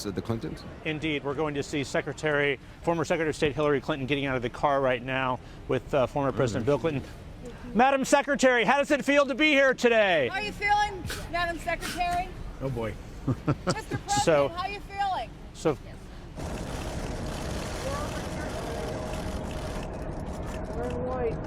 The Clintons? Indeed. We're going to see former Secretary of State Hillary Clinton getting out of the car right now with former President Bill Clinton. Madam Secretary, how does it feel to be here today? How are you feeling, Madam Secretary? Oh boy. Mr. President, how are you feeling? We're in white.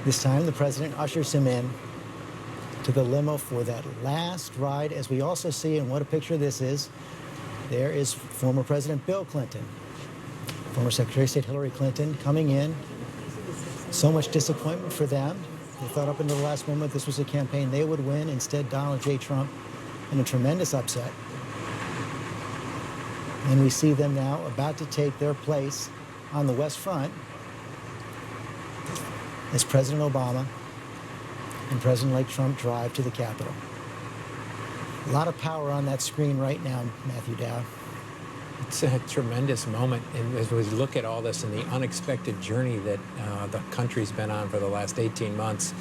This time, the president ushers him in to the limo for that last ride. As we also see, and what a picture this is, there is former President Bill Clinton, former Secretary of State Hillary Clinton coming in. So much disappointment for them. They thought up until the last moment this was a campaign they would win. Instead, Donald J. Trump in a tremendous upset. And we see them now about to take their place on the West Front as President Obama and President-elect Trump drive to the Capitol. A lot of power on that screen right now, Matthew Dowd. It's a tremendous moment, and as we look at all this and the unexpected journey that the country's been on for the last 18 months,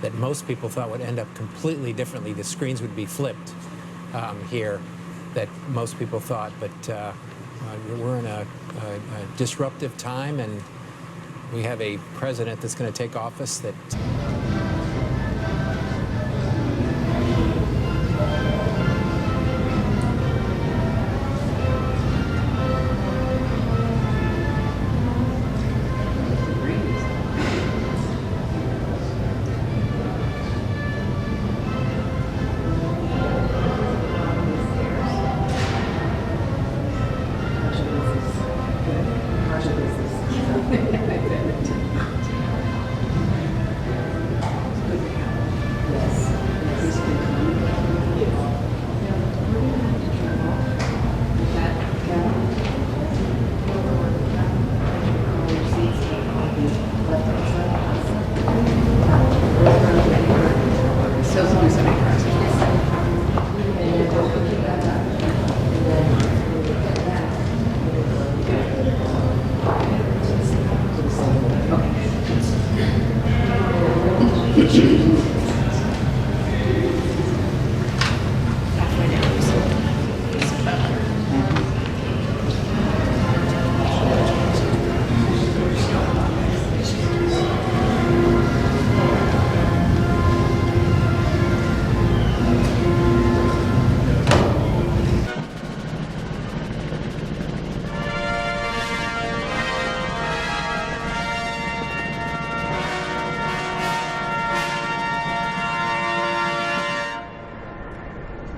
that most people thought would end up completely differently. The screens would be flipped here, that most people thought, but we're in a disruptive time, and we have a president that's going to take office that...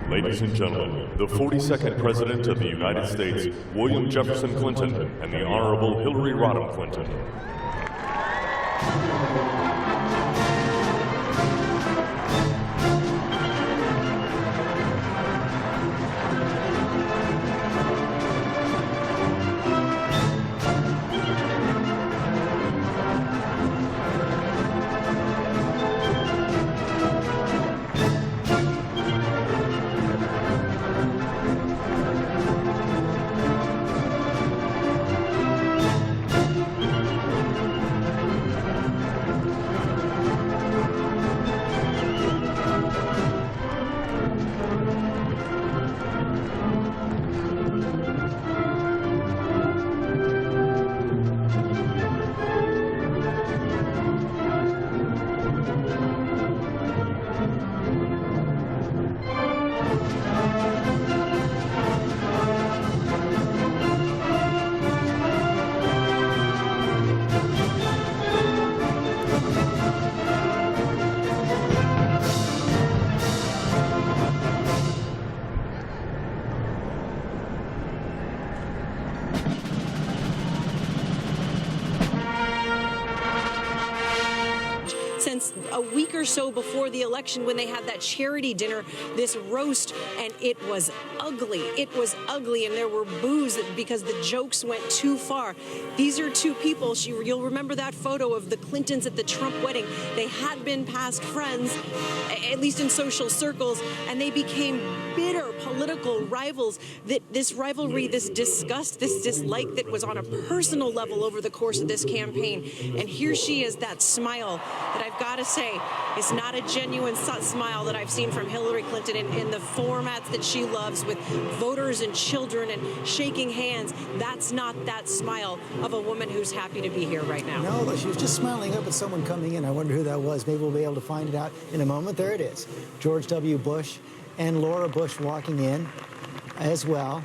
Ladies and gentlemen, the 42nd President of the United States, William Jefferson Clinton, and the Honorable Hillary Rodham Clinton. a week or so before the election when they had that charity dinner, this roast, and it was ugly. It was ugly, and there were boos because the jokes went too far. These are two people. You'll remember that photo of the Clintons at the Trump wedding. They had been past friends, at least in social circles, and they became bitter political rivals. That this rivalry, this disgust, this dislike that was on a personal level over the course of this campaign. And here she is, that smile that I've got to say is not a genuine smile that I've seen from Hillary Clinton in the formats that she loves, with voters and children and shaking hands. That's not that smile of a woman who's happy to be here right now. No, she was just smiling up at someone coming in. I wonder who that was. Maybe we'll be able to find it out in a moment. There it is. George W. Bush and Laura Bush walking in as well.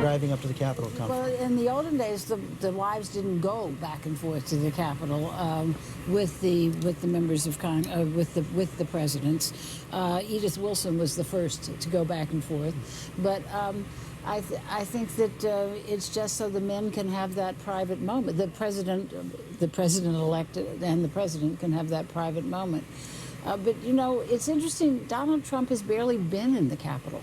Driving up to the Capitol Well, in the olden days, the wives didn't go back and forth to the Capitol with the members of with the presidents. Edith Wilson was the first to go back and forth, but I think that it's just so the men can have that private moment. The president-elect and the president can have that private moment. But, you know, it's interesting, Donald Trump has barely been in the Capitol.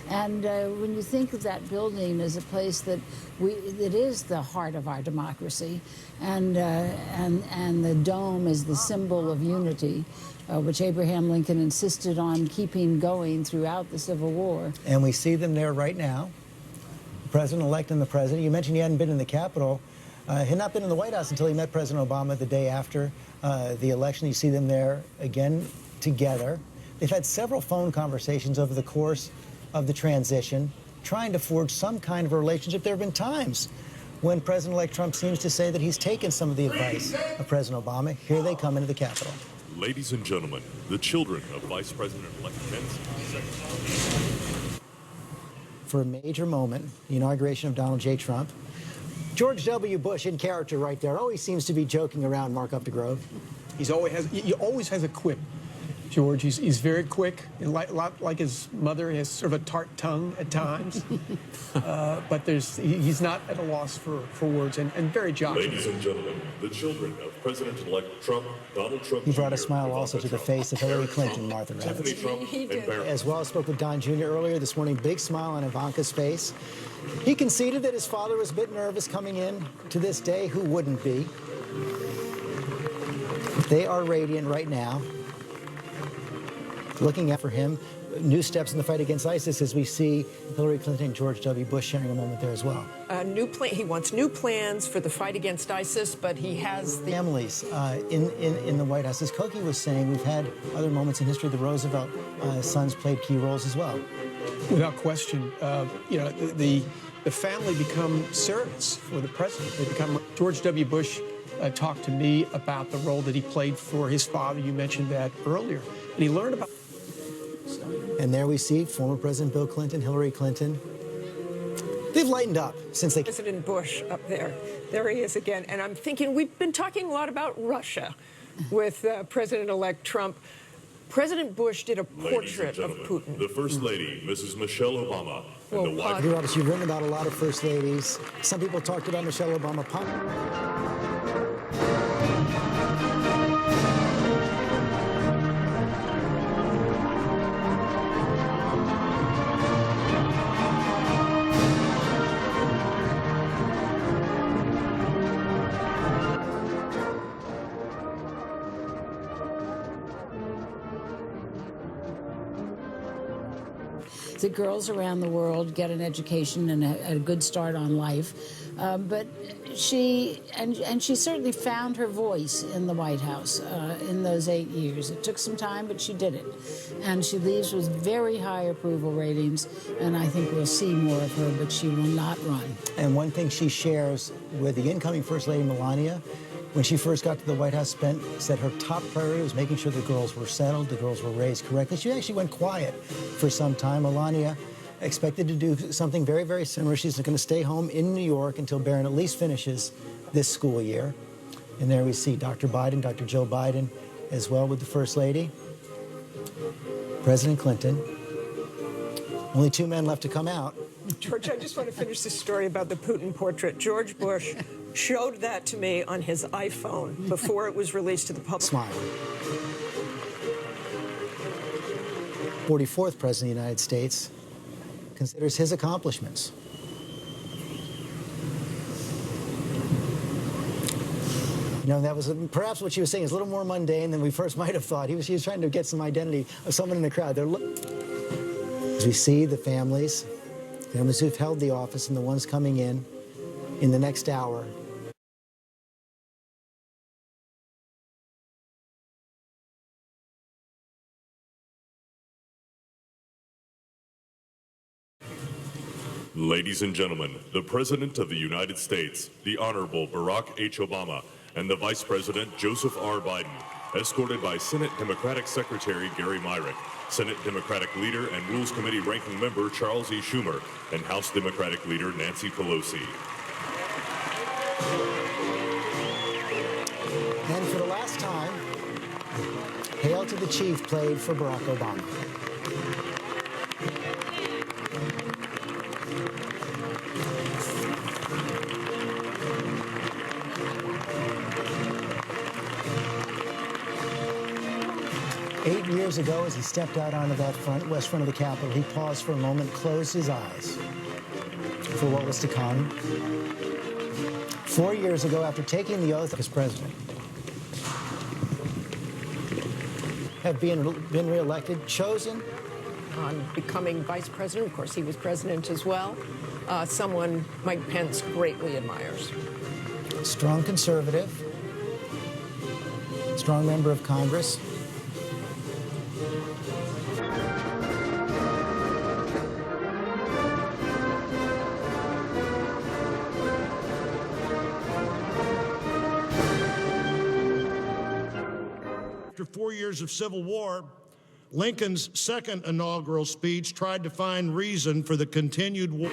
And when you think of that building as a place that is the heart of our democracy, and the dome is the symbol of unity, which Abraham Lincoln insisted on keeping going throughout the Civil War. And we see them there right now, the president-elect and the president. You mentioned he hadn't been in the Capitol. He had not been in the White House until he met President Obama the day after the election. You see them there again together. They've had several phone conversations over the course of the transition, trying to forge some kind of a relationship. There have been times when President-elect Trump seems to say that he's taken some of the advice of President Obama. Here they come into the Capitol. Ladies and gentlemen, the children of Vice President-elect Pence. For a major moment, the inauguration of Donald J. Trump. George W. Bush in character right there. Always seems to be joking around Mark Updegrove. He always has a quip, George. He's very quick, and like his mother, he has sort of a tart tongue at times. But he's not at a loss for words, and very jocular. Ladies and gentlemen, the children of President-elect Trump, Donald Trump. He brought a smile also to the face of Hillary Clinton, Martha Tiffany Rabbits. Trump and Barron. As well, spoke with Don Jr. earlier this morning. Big smile on Ivanka's face. He conceded that his father was a bit nervous coming in to this day. Who wouldn't be? They are radiant right now. Looking out for him. New steps in the fight against ISIS as we see Hillary Clinton and George W. Bush sharing a moment there as well. He wants new plans for the fight against ISIS, but he has the families in the White House. As Koki was saying, we've had other moments in history. The Roosevelt sons played key roles as well. Without question, the family become servants for the president. They become. George W. Bush talked to me about the role that he played for his father. You mentioned that earlier, and he learned about. And there we see former President Bill Clinton, Hillary Clinton, They've lightened up since they... President Bush up there. There he is again. And I'm thinking, we've been talking a lot about Russia with President-elect Trump. President Bush did a portrait of Putin. The First Lady, Mrs. Michelle Obama, and the White You're obviously written about a lot of first ladies. Some people talked about Michelle Obama. The girls around the world get an education and a good start on life, but she certainly found her voice in the White House in those 8 years. It took some time, but she did it, and she leaves with very high approval ratings. And I think we'll see more of her, but she will not run. And one thing she shares with the incoming First Lady Melania, when she first got to the White House, said her top priority was making sure the girls were settled, the girls were raised correctly. She actually went quiet for some time. Melania expected to do something very, very similar. She's going to stay home in New York until Barron at least finishes this school year. And there we see Dr. Biden, Dr. Joe Biden, as well with the First Lady, President Clinton. Only 2 men left to come out. George, I just want to finish this story about the Putin portrait. George Bush showed that to me on his iPhone before it was released to the public. Smile. 44th President of the United States considers his accomplishments. You know, that was perhaps what she was saying is a little more mundane than we first might have thought. He was trying to get some identity of someone in the crowd. As we see the families who've held the office and the ones coming in the next hour. Ladies and gentlemen, the President of the United States, the Honorable Barack H. Obama, and the Vice President Joseph R. Biden, escorted by Senate Democratic Secretary Gary Myrick, Senate Democratic Leader and Rules Committee Ranking Member Charles E. Schumer, and House Democratic Leader Nancy Pelosi. And for the last time, Hail to the Chief played for Barack Obama. Eight years ago, as he stepped out onto that west front of the Capitol, he paused for a moment, closed his eyes for what was to come. 4 years ago, after taking the oath as president, have been reelected, chosen On becoming vice president, of course, he was president as well. Someone Mike Pence greatly admires. strong conservative, strong member of Congress. After 4 years of civil war, Lincoln's second inaugural speech tried to find reason for the continued war.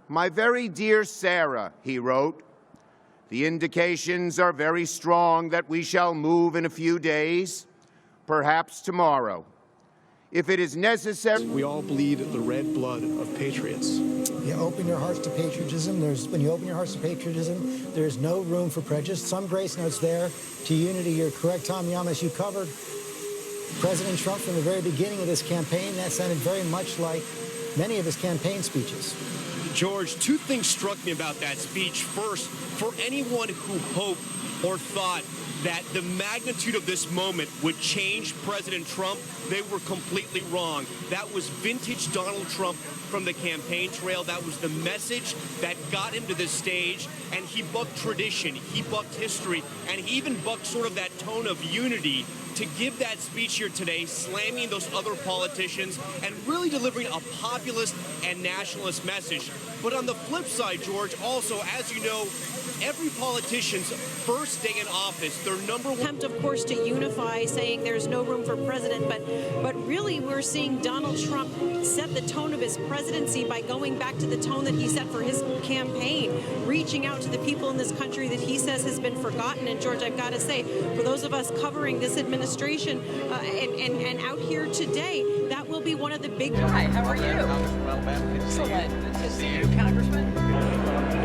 My very dear Sarah, he wrote, the indications are very strong that we shall move in a few days, perhaps tomorrow. If it is necessary... We all bleed the red blood of patriots. You open your hearts to patriotism. When you open your hearts to patriotism, there's no room for prejudice. Some grace notes there to unity. You're correct, Tom Yamas. You covered President Trump from the very beginning of this campaign. That sounded very much like many of his campaign speeches. George, two things struck me about that speech. First, for anyone who hoped or thought that the magnitude of this moment would change President Trump, they were completely wrong. That was vintage Donald Trump from the campaign trail. That was the message that got him to this stage, and he bucked tradition, he bucked history, and he even bucked sort of that tone of unity to give that speech here today, slamming those other politicians and really delivering a populist and nationalist message. But on the flip side, George, also, as you know, every politician's first day in office, their number one attempt, of course, to unify, saying there's no room for president, but really we're seeing Donald Trump set the tone of his presidency by going back to the tone that he set for his campaign, reaching out to the people in this country that he says has been forgotten. And George, I've got to say, for those of us covering this administration and out here today, that will be one of the big... Hi, how are you? Well, ma'am, excellent. Good to see you, Congressman.